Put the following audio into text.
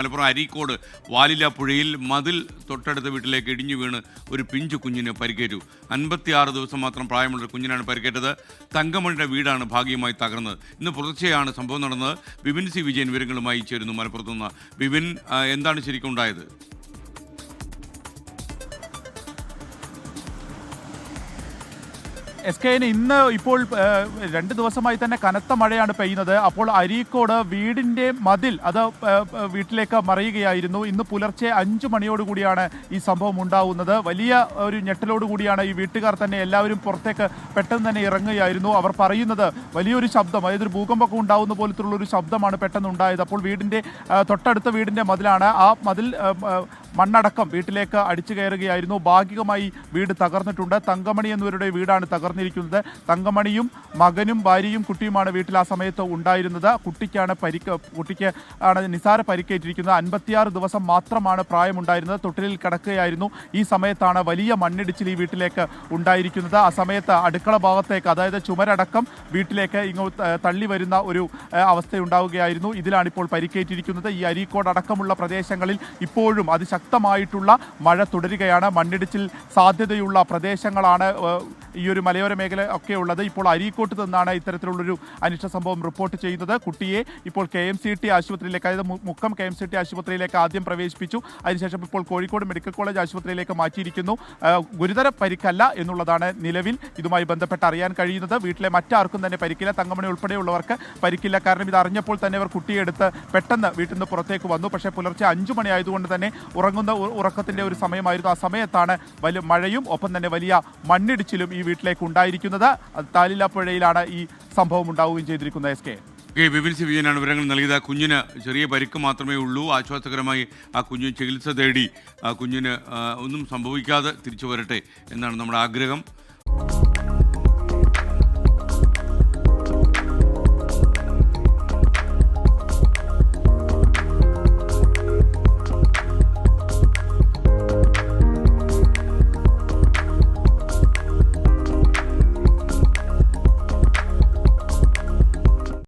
മലപ്പുറം അരീക്കോട് വാലില്ലാപ്പുഴയിൽ മതിൽ തൊട്ടടുത്ത വീട്ടിലേക്ക് ഇടിഞ്ഞു വീണ് ഒരു പിഞ്ചു കുഞ്ഞിന് പരിക്കേറ്റു. 56 ദിവസം മാത്രം പ്രായമുള്ള ഒരു കുഞ്ഞിനാണ് പരിക്കേറ്റത്. തങ്കമണിയുടെ വീടാണ് ഭാഗികമായി തകർന്നത്. ഇന്ന് പുലർച്ചെയാണ് സംഭവം നടന്നത്. ബിപിൻ സി വിജയൻ വിവരങ്ങളുമായി ചേരുന്നു മലപ്പുറത്തുനിന്ന്. ബിപിൻ, എന്താണ് ശരിക്കും ഉണ്ടായത്? SKN ഇന്ന് ഇപ്പോൾ 2 ദിവസമായി തന്നെ കനത്ത മഴയാണ് പെയ്യുന്നത്. അപ്പോൾ അരീക്കോട് വീടിൻ്റെ മതിൽ അത് വീട്ടിലേക്ക് മറിയുകയായിരുന്നു. ഇന്ന് പുലർച്ചെ 5 മണിയോടുകൂടിയാണ് ഈ സംഭവം ഉണ്ടാവുന്നത്. വലിയ ഒരു ഞെട്ടലോടുകൂടിയാണ് ഈ വീട്ടുകാർ തന്നെ എല്ലാവരും പുറത്തേക്ക് പെട്ടെന്ന് തന്നെ ഇറങ്ങുകയായിരുന്നു. അവർ പറയുന്നത് വലിയൊരു ശബ്ദം, അതായത് ഒരു ഭൂകമ്പമൊക്കെ ഉണ്ടാവുന്ന പോലത്തുള്ളൊരു ശബ്ദമാണ് പെട്ടെന്ന് ഉണ്ടായത്. അപ്പോൾ വീടിൻ്റെ തൊട്ടടുത്ത വീടിൻ്റെ മതിലാണ്. ആ മതിൽ മണ്ണടക്കം വീട്ടിലേക്ക് അടിച്ചു കയറുകയായിരുന്നു. ഭാഗികമായി വീട് തകർന്നിട്ടുണ്ട്. തങ്കമണി എന്നിവരുടെ വീടാണ് തകർന്നിരിക്കുന്നത്. തങ്കമണിയും മകനും ഭാര്യയും കുട്ടിയുമാണ് വീട്ടിൽ ആ സമയത്ത് ഉണ്ടായിരുന്നത്. കുട്ടിക്ക് ആണ് നിസാര പരിക്കേറ്റിരിക്കുന്നത്. 56 ദിവസം മാത്രമാണ് പ്രായമുണ്ടായിരുന്നത്. തൊട്ടിലിൽ കിടക്കുകയായിരുന്നു. ഈ സമയത്താണ് വലിയ മണ്ണിടിച്ചിൽ ഈ വീട്ടിലേക്ക് ഉണ്ടായിരിക്കുന്നത്. ആ സമയത്ത് അടുക്കള ഭാഗത്തേക്ക്, അതായത് ചുമരടക്കം വീട്ടിലേക്ക് ഇങ്ങോട്ട് തള്ളി വരുന്ന ഒരു അവസ്ഥയുണ്ടാവുകയായിരുന്നു. ഇതിലാണിപ്പോൾ പരിക്കേറ്റിരിക്കുന്നത്. ഈ അരീക്കോട് അടക്കമുള്ള പ്രദേശങ്ങളിൽ ഇപ്പോഴും അതിശക്തമായിട്ടുള്ള മഴ തുടരുകയാണ്. മണ്ണിടിച്ചിൽ സാധ്യതയുള്ള പ്രദേശങ്ങളാണ് ഈ ഒരു മലയോര മേഖല ഒക്കെ ഉള്ളത്. ഇപ്പോൾ അരീക്കോട്ട് നിന്നാണ് ഇത്തരത്തിലുള്ളൊരു അനിഷ്ട സംഭവം റിപ്പോർട്ട് ചെയ്യുന്നത്. കുട്ടിയെ ഇപ്പോൾ KMCT ആശുപത്രിയിലേക്ക്, അതായത് മുക്കം KMCT ആശുപത്രിയിലേക്ക് ആദ്യം പ്രവേശിപ്പിച്ചു. അതിനുശേഷം ഇപ്പോൾ കോഴിക്കോട് മെഡിക്കൽ കോളേജ് ആശുപത്രിയിലേക്ക് മാറ്റിയിരിക്കുന്നു. ഗുരുതര പരിക്കല്ല എന്നുള്ളതാണ് നിലവിൽ ഇതുമായി ബന്ധപ്പെട്ട് അറിയാൻ കഴിയുന്നത്. വീട്ടിലെ മറ്റാർക്കും തന്നെ പരിക്കില്ല. തങ്കമണി ഉൾപ്പെടെയുള്ളവർക്ക് പരിക്കില്ല. കാരണം ഇത് അറിഞ്ഞപ്പോൾ തന്നെ അവർ കുട്ടിയെ എടുത്ത് പെട്ടെന്ന് വീട്ടിൽ നിന്ന് പുറത്തേക്ക് വന്നു. പക്ഷേ പുലർച്ചെ 5 മണി ആയതുകൊണ്ട് തന്നെ ഉറക്കത്തിൻ്റെ ഒരു സമയമായിരുന്നു. ആ സമയത്താണ് വലിയ മഴയും ഒപ്പം തന്നെ വലിയ മണ്ണിടിച്ചിലും ഈ വീട്ടിലേക്ക് ഉണ്ടായിരിക്കുന്നത്. താലില്ലാപ്പുഴയിലാണ് ഈ സംഭവം ഉണ്ടാവുകയും ചെയ്തിരിക്കുന്നത്. ബിപിൻ സി വിജയനാണ് വിവരങ്ങൾ നൽകിയത്. ആ കുഞ്ഞിന് ചെറിയ പരിക്ക് മാത്രമേ ഉള്ളൂ. ആശ്വാസകരമായി ആ കുഞ്ഞ് ചികിത്സ തേടി ആ കുഞ്ഞിന് ഒന്നും സംഭവിക്കാതെ തിരിച്ചു വരട്ടെ എന്നാണ് നമ്മുടെ ആഗ്രഹം.